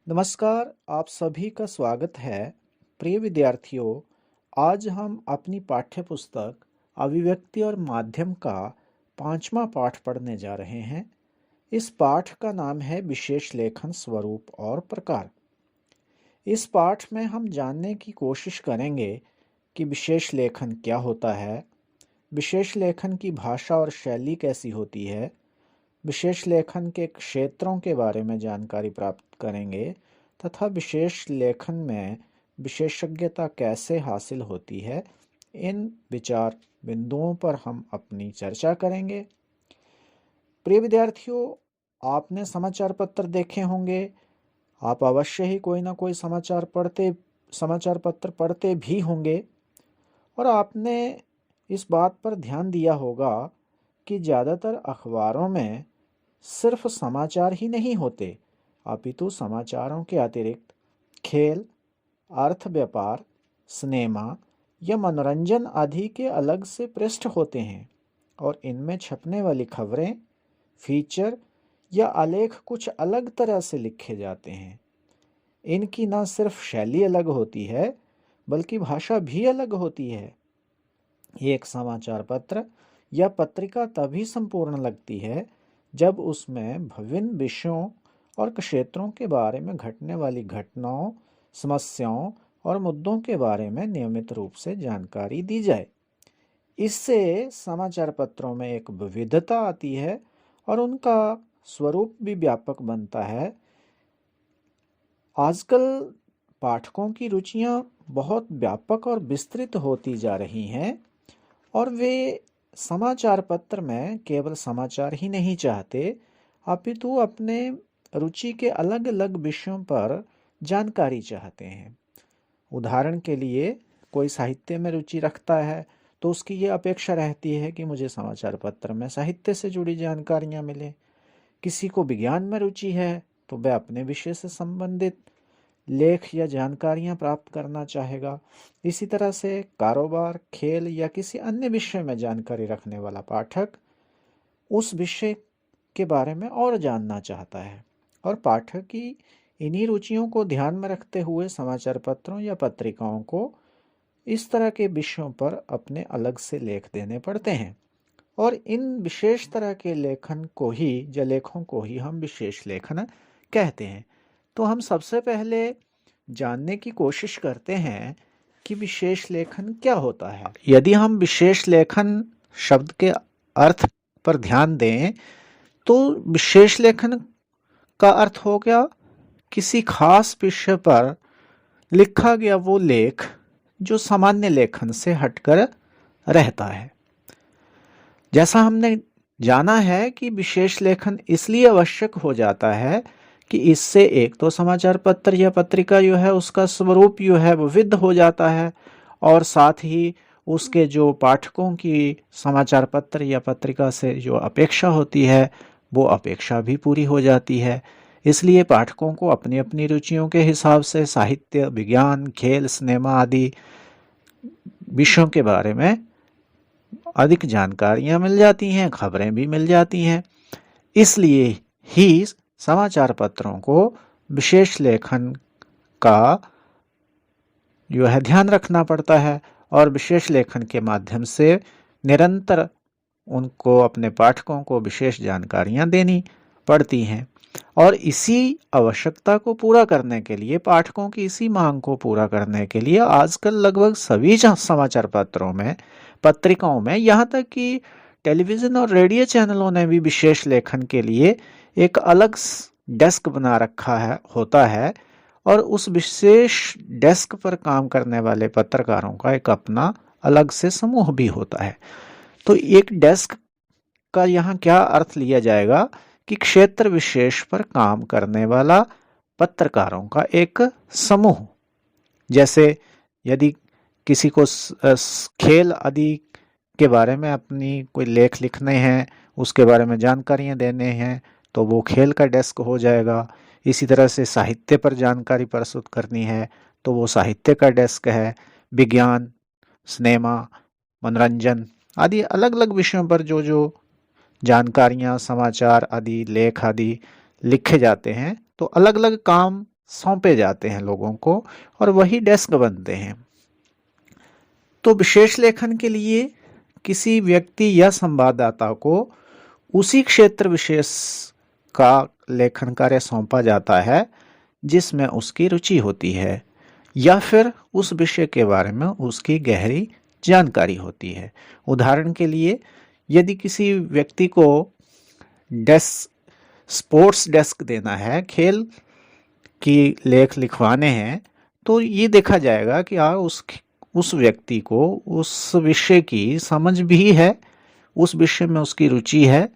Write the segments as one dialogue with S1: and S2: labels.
S1: नमस्कार, आप सभी का स्वागत है। प्रिय विद्यार्थियों, आज हम अपनी पाठ्य पुस्तक अभिव्यक्ति और माध्यम का 5वां पाठ पढ़ने जा रहे हैं। इस पाठ का नाम है विशेष लेखन स्वरूप और प्रकार। इस पाठ में हम जानने की कोशिश करेंगे कि विशेष लेखन क्या होता है, विशेष लेखन की भाषा और शैली कैसी होती है, विशेष लेखन के क्षेत्रों के बारे में जानकारी प्राप्त करेंगे तथा विशेष लेखन में विशेषज्ञता कैसे हासिल होती है। इन विचार बिंदुओं पर हम अपनी चर्चा करेंगे। प्रिय विद्यार्थियों, आपने समाचार पत्र देखे होंगे। आप अवश्य ही कोई ना कोई समाचार पत्र पढ़ते भी होंगे और आपने इस बात पर ध्यान दिया होगा कि ज़्यादातर अखबारों में सिर्फ समाचार ही नहीं होते, अपितु समाचारों के अतिरिक्त खेल, अर्थ व्यापार, सिनेमा या मनोरंजन आदि के अलग से पृष्ठ होते हैं और इनमें छपने वाली खबरें, फीचर या आलेख कुछ अलग तरह से लिखे जाते हैं। इनकी न सिर्फ शैली अलग होती है बल्कि भाषा भी अलग होती है। एक समाचार पत्र या पत्रिका तभी संपूर्ण लगती है जब उसमें विभिन्न विषयों और क्षेत्रों के बारे में घटने वाली घटनाओं, समस्याओं और मुद्दों के बारे में नियमित रूप से जानकारी दी जाए। इससे समाचार पत्रों में एक विविधता आती है और उनका स्वरूप भी व्यापक बनता है। आजकल पाठकों की रुचियां बहुत व्यापक और विस्तृत होती जा रही हैं और वे समाचार पत्र में केवल समाचार ही नहीं चाहते, अपितु अपने रुचि के अलग अलग विषयों पर जानकारी चाहते हैं। उदाहरण के लिए, कोई साहित्य में रुचि रखता है तो उसकी ये अपेक्षा रहती है कि मुझे समाचार पत्र में साहित्य से जुड़ी जानकारियाँ मिले। किसी को विज्ञान में रुचि है तो वह अपने विषय से संबंधित लेख या जानकारियां प्राप्त करना चाहेगा। इसी तरह से कारोबार, खेल या किसी अन्य विषय में जानकारी रखने वाला पाठक उस विषय के बारे में और जानना चाहता है और पाठक की इन्हीं रुचियों को ध्यान में रखते हुए समाचार पत्रों या पत्रिकाओं को इस तरह के विषयों पर अपने अलग से लेख देने पड़ते हैं और इन विशेष तरह के लेखन को ही या लेखों को ही हम विशेष लेखन कहते हैं। तो हम सबसे पहले जानने की कोशिश करते हैं कि विशेष लेखन क्या होता है। यदि हम विशेष लेखन शब्द के अर्थ पर ध्यान दें तो विशेष लेखन का अर्थ हो गया किसी खास विषय पर लिखा गया वो लेख जो सामान्य लेखन से हटकर रहता है। जैसा हमने जाना है कि विशेष लेखन इसलिए आवश्यक हो जाता है कि इससे एक तो समाचार पत्र या पत्रिका जो है उसका स्वरूप जो है वो विविध हो जाता है और साथ ही उसके जो पाठकों की समाचार पत्र या पत्रिका से जो अपेक्षा होती है वो अपेक्षा भी पूरी हो जाती है। इसलिए पाठकों को अपनी अपनी रुचियों के हिसाब से साहित्य, विज्ञान, खेल, सिनेमा आदि विषयों के बारे में अधिक जानकारियां मिल जाती हैं, खबरें भी मिल जाती हैं। इसलिए ही समाचार पत्रों को विशेष लेखन का जो है ध्यान रखना पड़ता है और विशेष लेखन के माध्यम से निरंतर उनको, अपने पाठकों को विशेष जानकारियां देनी पड़ती हैं। और इसी आवश्यकता को पूरा करने के लिए, पाठकों की इसी मांग को पूरा करने के लिए आजकल लगभग सभी समाचार पत्रों में, पत्रिकाओं में, यहाँ तक कि टेलीविज़न और रेडियो चैनलों ने भी विशेष लेखन के लिए एक अलग डेस्क बना रखा होता है और उस विशेष डेस्क पर काम करने वाले पत्रकारों का एक अपना अलग से समूह भी होता है। तो एक डेस्क का यहाँ क्या अर्थ लिया जाएगा कि क्षेत्र विशेष पर काम करने वाला पत्रकारों का एक समूह। जैसे यदि किसी को खेल आदि के बारे में अपनी कोई लेख लिखने हैं, उसके बारे में जानकारियां देने हैं, तो वो खेल का डेस्क हो जाएगा। इसी तरह से साहित्य पर जानकारी प्रस्तुत करनी है तो वो साहित्य का डेस्क है। विज्ञान, सिनेमा, मनोरंजन आदि अलग अलग विषयों पर जो जो जानकारियां, समाचार आदि, लेख आदि लिखे जाते हैं, तो अलग अलग काम सौंपे जाते हैं लोगों को और वही डेस्क बनते हैं। तो विशेष लेखन के लिए किसी व्यक्ति या संवाददाता को उसी क्षेत्र विशेष का लेखन कार्य सौंपा जाता है जिसमें उसकी रुचि होती है या फिर उस विषय के बारे में उसकी गहरी जानकारी होती है। उदाहरण के लिए यदि किसी व्यक्ति को स्पोर्ट्स डेस्क देना है, खेल की लेख लिखवाने हैं, तो ये देखा जाएगा कि उस व्यक्ति को उस विषय की समझ भी है, उस विषय में उसकी रुचि है,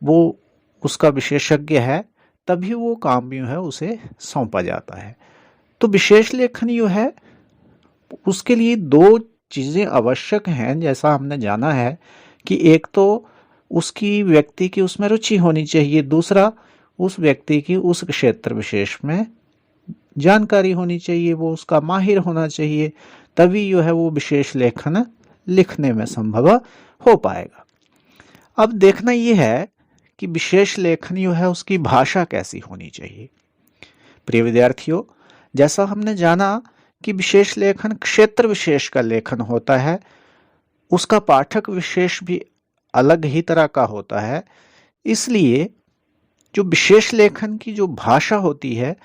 S1: वो उसका विशेषज्ञ है, तभी वो काम भी है उसे सौंपा जाता है। तो विशेष लेखन जो है उसके लिए दो चीज़ें आवश्यक हैं, जैसा हमने जाना है कि एक तो उसकी व्यक्ति की उसमें रुचि होनी चाहिए, दूसरा उस व्यक्ति की उस क्षेत्र विशेष में जानकारी होनी चाहिए, वो उसका माहिर होना चाहिए, तभी जो है वो विशेष लेखन लिखने में संभव हो पाएगा। अब देखना ये है कि विशेष लेखन जो है उसकी भाषा कैसी होनी चाहिए। प्रिय विद्यार्थियों, जैसा हमने जाना कि विशेष लेखन क्षेत्र विशेष का लेखन होता है, उसका पाठक विशेष भी अलग ही तरह का होता है, इसलिए जो विशेष लेखन की जो भाषा होती है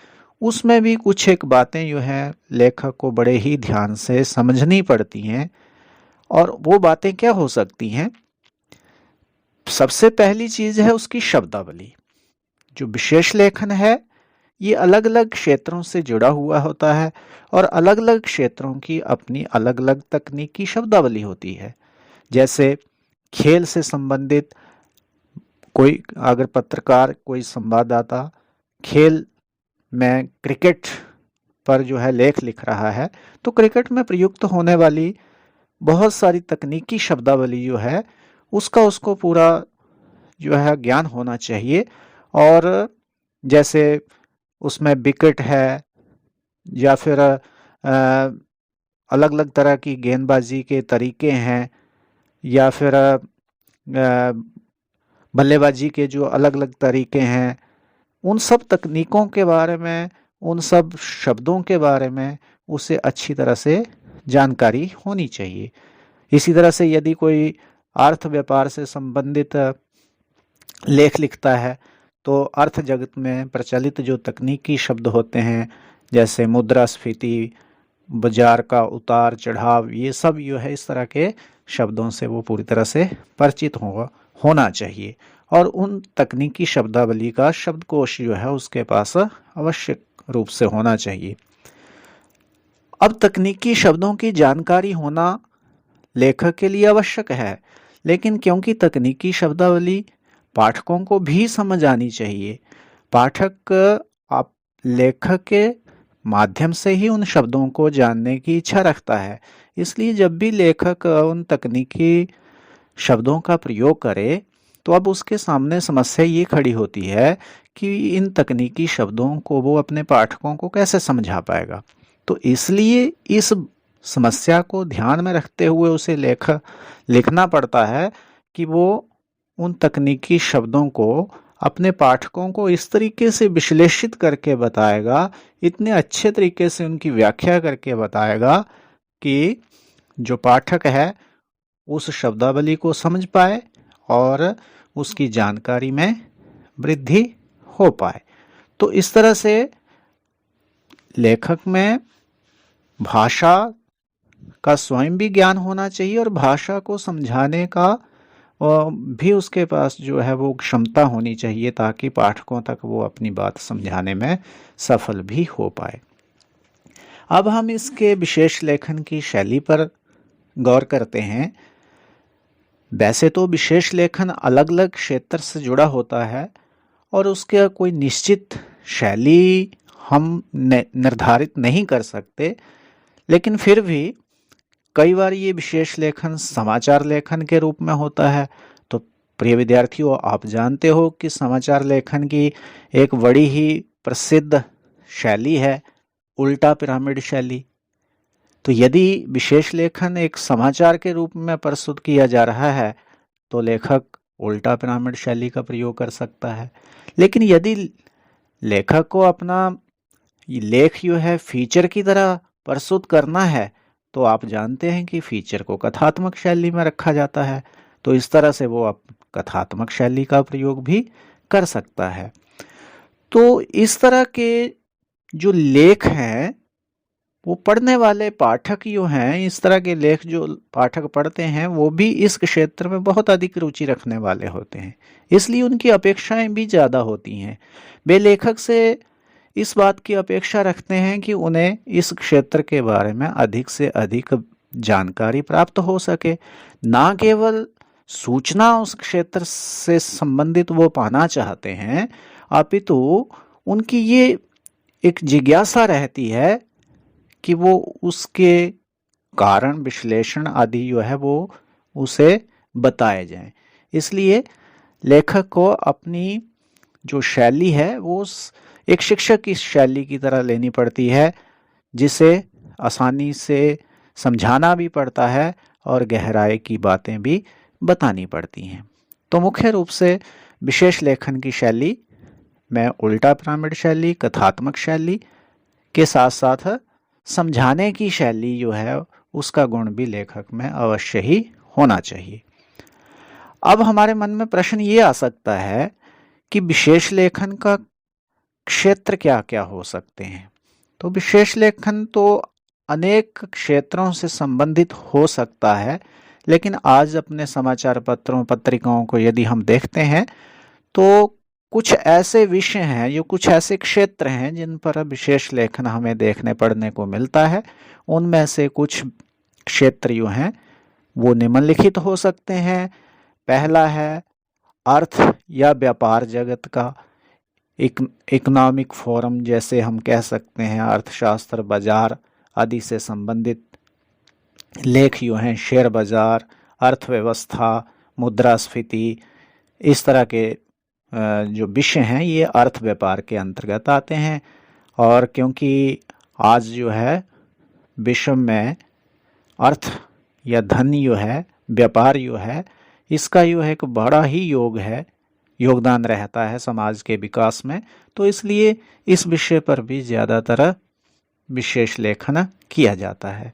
S1: उसमें भी कुछ एक बातें जो है लेखक को बड़े ही ध्यान से समझनी पड़ती हैं। और वो बातें क्या हो सकती हैं? सबसे पहली चीज है उसकी शब्दावली। जो विशेष लेखन है ये अलग अलग क्षेत्रों से जुड़ा हुआ होता है और अलग अलग क्षेत्रों की अपनी अलग अलग तकनीकी शब्दावली होती है। जैसे खेल से संबंधित कोई अगर पत्रकार, कोई संवाददाता खेल में क्रिकेट पर जो है लेख लिख रहा है, तो क्रिकेट में प्रयुक्त होने वाली बहुत सारी तकनीकी शब्दावली जो है उसको पूरा जो है ज्ञान होना चाहिए। और जैसे उसमें विकेट है या फिर अलग अलग तरह की गेंदबाजी के तरीके हैं या फिर बल्लेबाजी के जो अलग अलग तरीके हैं, उन सब तकनीकों के बारे में, उन सब शब्दों के बारे में उसे अच्छी तरह से जानकारी होनी चाहिए। इसी तरह से यदि कोई अर्थ व्यापार से संबंधित लेख लिखता है तो अर्थ जगत में प्रचलित जो तकनीकी शब्द होते हैं जैसे मुद्रास्फीति, बाजार का उतार चढ़ाव, ये सब जो है इस तरह के शब्दों से वो पूरी तरह से परिचित होना चाहिए और उन तकनीकी शब्दावली का शब्दकोश जो है उसके पास आवश्यक रूप से होना चाहिए। अब तकनीकी शब्दों की जानकारी होना लेखक के लिए आवश्यक है, लेकिन क्योंकि तकनीकी शब्दावली पाठकों को भी समझ आनी चाहिए, पाठक आप लेखक के माध्यम से ही उन शब्दों को जानने की इच्छा रखता है। इसलिए जब भी लेखक उन तकनीकी शब्दों का प्रयोग करे तो अब उसके सामने समस्या ये खड़ी होती है कि इन तकनीकी शब्दों को वो अपने पाठकों को कैसे समझा पाएगा। तो इसलिए इस समस्या को ध्यान में रखते हुए उसे लिखना पड़ता है कि वो उन तकनीकी शब्दों को अपने पाठकों को इस तरीके से विश्लेषित करके बताएगा, इतने अच्छे तरीके से उनकी व्याख्या करके बताएगा कि जो पाठक है उस शब्दावली को समझ पाए और उसकी जानकारी में वृद्धि हो पाए। तो इस तरह से लेखक में भाषा का स्वयं भी ज्ञान होना चाहिए और भाषा को समझाने का भी उसके पास जो है वो क्षमता होनी चाहिए ताकि पाठकों तक वो अपनी बात समझाने में सफल भी हो पाए। अब हम इसके विशेष लेखन की शैली पर गौर करते हैं। वैसे तो विशेष लेखन अलग अलग क्षेत्र से जुड़ा होता है और उसका कोई निश्चित शैली हम निर्धारित नहीं कर सकते, लेकिन फिर भी कई बार ये विशेष लेखन समाचार लेखन के रूप में होता है। तो प्रिय विद्यार्थियों, आप जानते हो कि समाचार लेखन की एक बड़ी ही प्रसिद्ध शैली है उल्टा पिरामिड शैली। तो यदि विशेष लेखन एक समाचार के रूप में प्रस्तुत किया जा रहा है तो लेखक उल्टा पिरामिड शैली का प्रयोग कर सकता है। लेकिन यदि लेखक को अपना ये लेख जो है फीचर की तरह प्रस्तुत करना है, तो आप जानते हैं कि फीचर को कथात्मक शैली में रखा जाता है, तो इस तरह से वो आप कथात्मक शैली का प्रयोग भी कर सकता है। तो इस तरह के जो लेख हैं वो पढ़ने वाले पाठक जो हैं, इस तरह के लेख जो पाठक पढ़ते हैं वो भी इस क्षेत्र में बहुत अधिक रुचि रखने वाले होते हैं, इसलिए उनकी अपेक्षाएं भी ज़्यादा होती हैं। वे लेखक से इस बात की अपेक्षा रखते हैं कि उन्हें इस क्षेत्र के बारे में अधिक से अधिक जानकारी प्राप्त हो सके। ना केवल सूचना उस क्षेत्र से संबंधित वो पाना चाहते हैं, अपितु उनकी ये एक जिज्ञासा रहती है कि वो उसके कारण विश्लेषण आदि जो है वो उसे बताए जाएं। इसलिए लेखक को अपनी जो शैली है वो एक शिक्षक की शैली की तरह लेनी पड़ती है, जिसे आसानी से समझाना भी पड़ता है और गहराई की बातें भी बतानी पड़ती हैं। तो मुख्य रूप से विशेष लेखन की शैली में उल्टा पिरामिड शैली, कथात्मक शैली के साथ साथ समझाने की शैली जो है उसका गुण भी लेखक में अवश्य ही होना चाहिए। अब हमारे मन में प्रश्न ये आ सकता है कि विशेष लेखन का क्षेत्र क्या क्या हो सकते हैं। तो विशेष लेखन तो अनेक क्षेत्रों से संबंधित हो सकता है, लेकिन आज अपने समाचार पत्रों पत्रिकाओं को यदि हम देखते हैं तो कुछ ऐसे विषय हैं, जो कुछ ऐसे क्षेत्र हैं जिन पर विशेष लेखन हमें देखने पढ़ने को मिलता है। उनमें से कुछ क्षेत्र जो हैं वो निम्नलिखित हो सकते हैं। पहला है अर्थ या व्यापार जगत का इकोनॉमिक फोरम, जैसे हम कह सकते हैं अर्थशास्त्र, बाजार आदि से संबंधित लेख जो हैं, शेयर बाजार, अर्थव्यवस्था, मुद्रास्फीति, इस तरह के जो विषय हैं ये अर्थ व्यापार के अंतर्गत आते हैं। और क्योंकि आज जो है विश्व में अर्थ या धन जो है, व्यापार जो है, इसका जो है एक बड़ा ही योगदान रहता है समाज के विकास में, तो इसलिए इस विषय पर भी ज़्यादातर विशेष लेखन किया जाता है।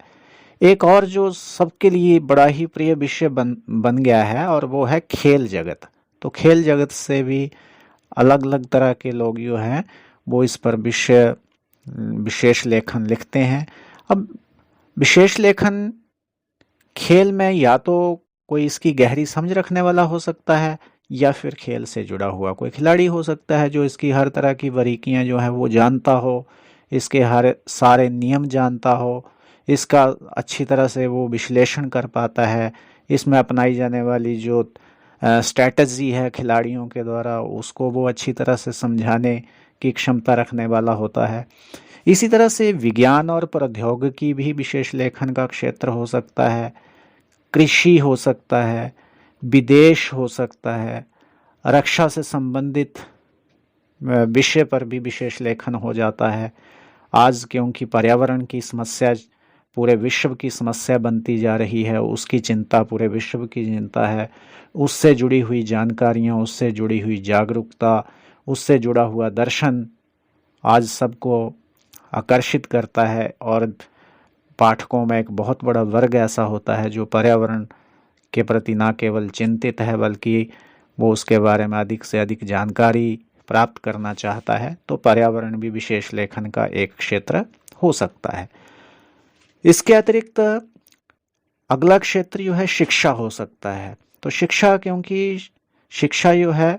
S1: एक और जो सबके लिए बड़ा ही प्रिय विषय बन गया है और वो है खेल जगत। तो खेल जगत से भी अलग अलग तरह के लोग जो हैं वो इस पर विशेष लेखन लिखते हैं। अब विशेष लेखन खेल में या तो कोई इसकी गहरी समझ रखने वाला हो सकता है, या फिर खेल से जुड़ा हुआ कोई खिलाड़ी हो सकता है जो इसकी हर तरह की बारीकियां जो है वो जानता हो, इसके हर सारे नियम जानता हो, इसका अच्छी तरह से वो विश्लेषण कर पाता है, इसमें अपनाई जाने वाली जो स्ट्रैटेजी है खिलाड़ियों के द्वारा उसको वो अच्छी तरह से समझाने की क्षमता रखने वाला होता है। इसी तरह से विज्ञान और प्रौद्योगिकी भी विशेष लेखन का क्षेत्र हो सकता है, कृषि हो सकता है, विदेश हो सकता है, रक्षा से संबंधित विषय पर भी विशेष लेखन हो जाता है। आज क्योंकि पर्यावरण की समस्या पूरे विश्व की समस्या बनती जा रही है, उसकी चिंता पूरे विश्व की चिंता है, उससे जुड़ी हुई जानकारियाँ, उससे जुड़ी हुई जागरूकता, उससे जुड़ा हुआ दर्शन आज सबको आकर्षित करता है। और पाठकों में एक बहुत बड़ा वर्ग ऐसा होता है जो पर्यावरण के प्रति ना केवल चिंतित है बल्कि वो उसके बारे में अधिक से अधिक जानकारी प्राप्त करना चाहता है। तो पर्यावरण भी विशेष लेखन का एक क्षेत्र हो सकता है। इसके अतिरिक्त अगला क्षेत्र जो है शिक्षा हो सकता है। तो शिक्षा, क्योंकि शिक्षा जो है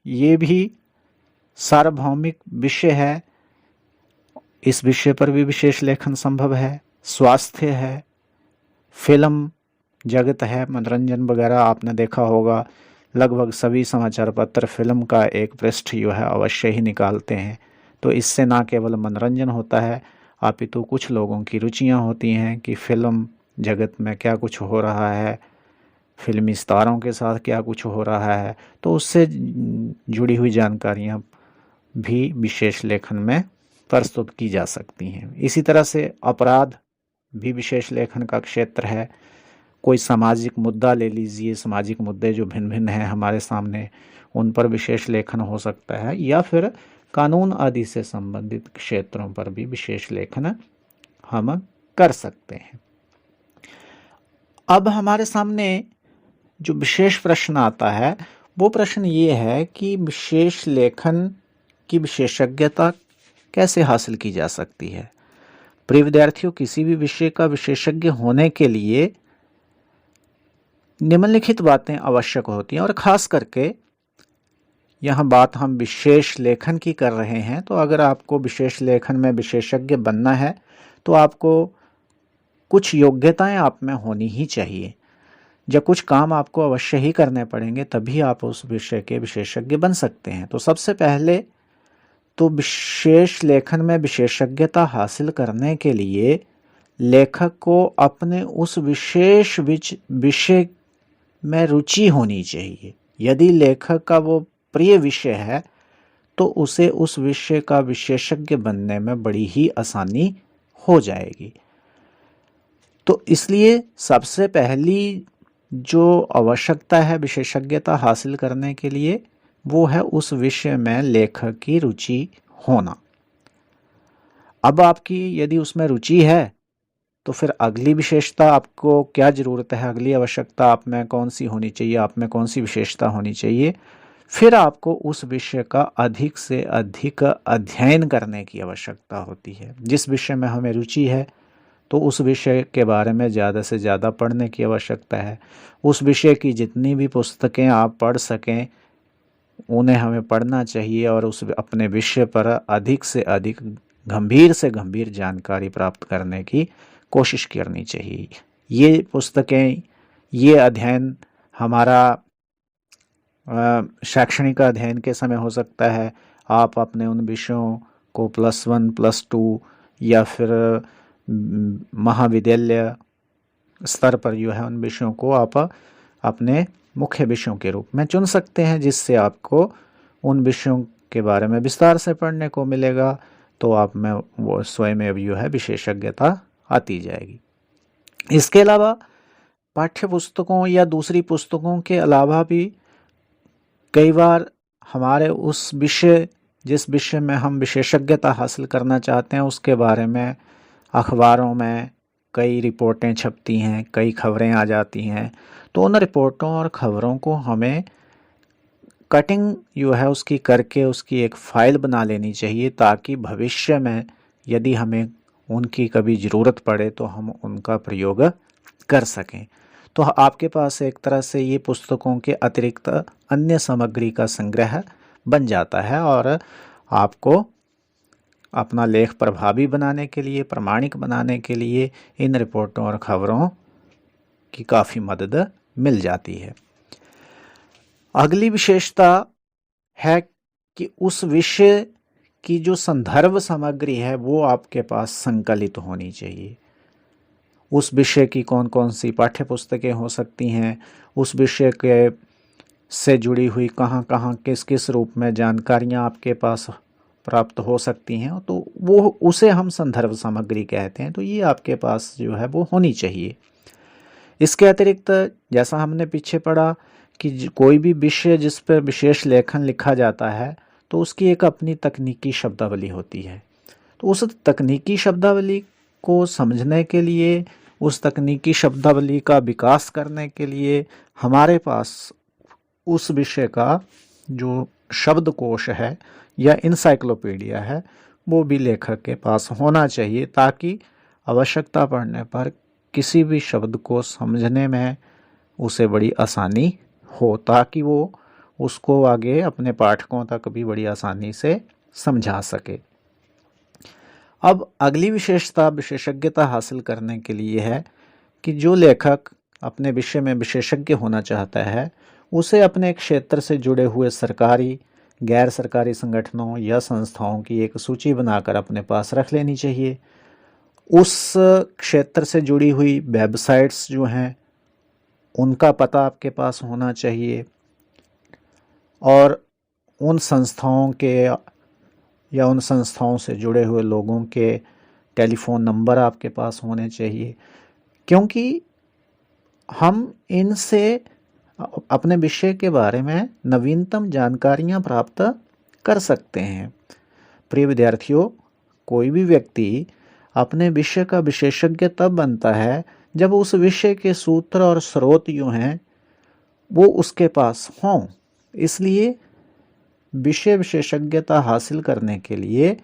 S1: ये भी सार्वभौमिक विषय है, इस विषय पर भी विशेष लेखन संभव है। स्वास्थ्य है, फिल्म जगत है, मनोरंजन वगैरह आपने देखा होगा, लगभग सभी समाचार पत्र फिल्म का एक पृष्ठ जो है अवश्य ही निकालते हैं। तो इससे ना केवल मनोरंजन होता है अपितु कुछ लोगों की रुचियां होती हैं कि फिल्म जगत में क्या कुछ हो रहा है, फिल्मी सितारों के साथ क्या कुछ हो रहा है, तो उससे जुड़ी हुई जानकारियां भी विशेष लेखन में प्रस्तुत की जा सकती हैं। इसी तरह से अपराध भी विशेष लेखन का क्षेत्र है। कोई सामाजिक मुद्दा ले लीजिए, सामाजिक मुद्दे जो भिन्न भिन्न हैं हमारे सामने, उन पर विशेष लेखन हो सकता है। या फिर कानून आदि से संबंधित क्षेत्रों पर भी विशेष लेखन हम कर सकते हैं। अब हमारे सामने जो विशेष प्रश्न आता है वो प्रश्न ये है कि विशेष लेखन की विशेषज्ञता कैसे हासिल की जा सकती है। प्रिय विद्यार्थियों, किसी भी विषय का विशेषज्ञ होने के लिए निम्नलिखित बातें आवश्यक होती हैं, और खास करके यहाँ बात हम विशेष लेखन की कर रहे हैं। तो अगर आपको विशेष लेखन में विशेषज्ञ बनना है तो आपको कुछ योग्यताएं आप में होनी ही चाहिए। जब कुछ काम आपको अवश्य ही करने पड़ेंगे तभी आप उस विषय के विशेषज्ञ बन सकते हैं। तो सबसे पहले तो विशेष लेखन में विशेषज्ञता हासिल करने के लिए लेखक को अपने उस विशेष विषय में रुचि होनी चाहिए। यदि लेखक का वो प्रिय विषय है तो उसे उस विषय का विशेषज्ञ बनने में बड़ी ही आसानी हो जाएगी। तो इसलिए सबसे पहली जो आवश्यकता है विशेषज्ञता हासिल करने के लिए वो है उस विषय में लेखक की रुचि होना। अब आपकी यदि उसमें रुचि है तो फिर अगली विशेषता आपको क्या ज़रूरत है, अगली आवश्यकता आप में कौन सी होनी चाहिए, आप में कौन सी विशेषता होनी चाहिए। फिर आपको उस विषय का अधिक से अधिक अध्ययन करने की आवश्यकता होती है। जिस विषय में हमें रुचि है तो उस विषय के बारे में ज़्यादा से ज़्यादा पढ़ने की आवश्यकता है। उस विषय की जितनी भी पुस्तकें आप पढ़ सकें उन्हें हमें पढ़ना चाहिए और उस अपने विषय पर अधिक से अधिक गंभीर से गंभीर जानकारी प्राप्त करने की कोशिश करनी चाहिए। ये पुस्तकें, ये अध्ययन हमारा शैक्षणिक अध्ययन के समय हो सकता है। आप अपने उन विषयों को +1 +2 या फिर महाविद्यालय स्तर पर जो है उन विषयों को आप अपने मुख्य विषयों के रूप में चुन सकते हैं, जिससे आपको उन विषयों के बारे में विस्तार से पढ़ने को मिलेगा। तो आप में वो स्वयं जो है विशेषज्ञता आती जाएगी। इसके अलावा पाठ्य पुस्तकों या दूसरी पुस्तकों के अलावा भी कई बार हमारे उस विषय जिस विषय में हम विशेषज्ञता हासिल करना चाहते हैं उसके बारे में अखबारों में कई रिपोर्टें छपती हैं, कई खबरें आ जाती हैं। तो उन रिपोर्टों और ख़बरों को हमें कटिंग जो है उसकी करके उसकी एक फ़ाइल बना लेनी चाहिए, ताकि भविष्य में यदि हमें उनकी कभी ज़रूरत पड़े तो हम उनका प्रयोग कर सकें। तो आपके पास एक तरह से ये पुस्तकों के अतिरिक्त अन्य सामग्री का संग्रह बन जाता है और आपको अपना लेख प्रभावी बनाने के लिए, प्रामाणिक बनाने के लिए इन रिपोर्टों और ख़बरों की काफ़ी मदद मिल जाती है। अगली विशेषता है कि उस विषय की जो संदर्भ सामग्री है वो आपके पास संकलित होनी चाहिए। उस विषय की कौन कौन सी पाठ्य पुस्तकें हो सकती हैं, उस विषय के से जुड़ी हुई कहाँ कहाँ किस किस रूप में जानकारियाँ आपके पास प्राप्त हो सकती हैं, तो वो उसे हम संदर्भ सामग्री कहते हैं। तो ये आपके पास जो है वो होनी चाहिए। इसके अतिरिक्त जैसा हमने पीछे पढ़ा कि कोई भी विषय जिस पर विशेष लेखन लिखा जाता है तो उसकी एक अपनी तकनीकी शब्दावली होती है। तो उस तकनीकी शब्दावली को समझने के लिए, उस तकनीकी शब्दावली का विकास करने के लिए हमारे पास उस विषय का जो शब्दकोश है या इंसाइक्लोपीडिया है वो भी लेखक के पास होना चाहिए, ताकि आवश्यकता पड़ने पर किसी भी शब्द को समझने में उसे बड़ी आसानी हो, ताकि वो उसको आगे अपने पाठकों तक भी बड़ी आसानी से समझा सके। अब अगली विशेषता विशेषज्ञता हासिल करने के लिए है कि जो लेखक अपने विषय में विशेषज्ञ होना चाहता है उसे अपने क्षेत्र से जुड़े हुए सरकारी, गैर सरकारी संगठनों या संस्थाओं की एक सूची बनाकर अपने पास रख लेनी चाहिए। उस क्षेत्र से जुड़ी हुई वेबसाइट्स जो हैं उनका पता आपके पास होना चाहिए और उन संस्थाओं के या उन संस्थाओं से जुड़े हुए लोगों के टेलीफोन नंबर आपके पास होने चाहिए, क्योंकि हम इनसे अपने विषय के बारे में नवीनतम जानकारियां प्राप्त कर सकते हैं। प्रिय विद्यार्थियों, कोई भी व्यक्ति अपने विषय का विशेषज्ञ तब बनता है जब उस विषय के सूत्र और स्रोत यूँ हैं वो उसके पास हों। इसलिए विषय विशेषज्ञता हासिल करने के लिए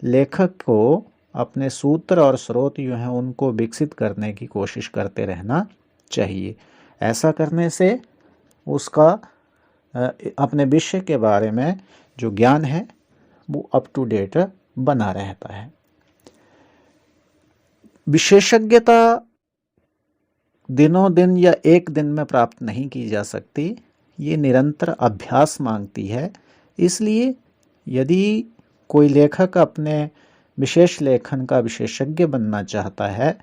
S1: लेखक को अपने सूत्र और स्रोत यूँ हैं उनको विकसित करने की कोशिश करते रहना चाहिए। ऐसा करने से उसका अपने विषय के बारे में जो ज्ञान है वो अप टू डेट बना रहता है। विशेषज्ञता दिनों दिन या एक दिन में प्राप्त नहीं की जा सकती, ये निरंतर अभ्यास मांगती है। इसलिए यदि कोई लेखक अपने विशेष लेखन का विशेषज्ञ बनना चाहता है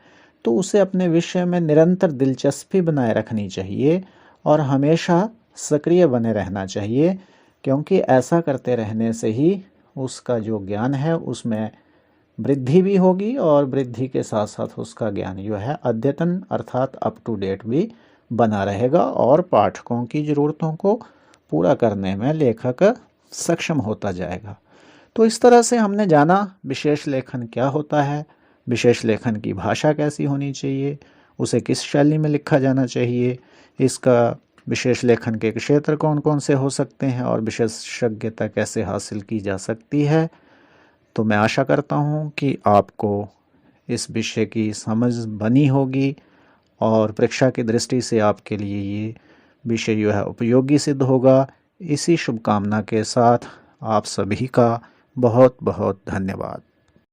S1: तो उसे अपने विषय में निरंतर दिलचस्पी बनाए रखनी चाहिए और हमेशा सक्रिय बने रहना चाहिए, क्योंकि ऐसा करते रहने से ही उसका जो ज्ञान है उसमें वृद्धि भी होगी और वृद्धि के साथ साथ उसका ज्ञान जो है अद्यतन अर्थात अप टू डेट भी बना रहेगा और पाठकों की ज़रूरतों को पूरा करने में लेखक सक्षम होता जाएगा। तो इस तरह से हमने जाना विशेष लेखन क्या होता है, विशेष लेखन की भाषा कैसी होनी चाहिए, उसे किस शैली में लिखा जाना चाहिए, इसका विशेष लेखन के क्षेत्र कौन कौन से हो सकते हैं और विशेषज्ञता कैसे हासिल की जा सकती है। तो मैं आशा करता हूँ कि आपको इस विषय की समझ बनी होगी और परीक्षा की दृष्टि से आपके लिए ये विषय जो है उपयोगी सिद्ध होगा। इसी शुभकामना के साथ आप सभी का बहुत बहुत धन्यवाद।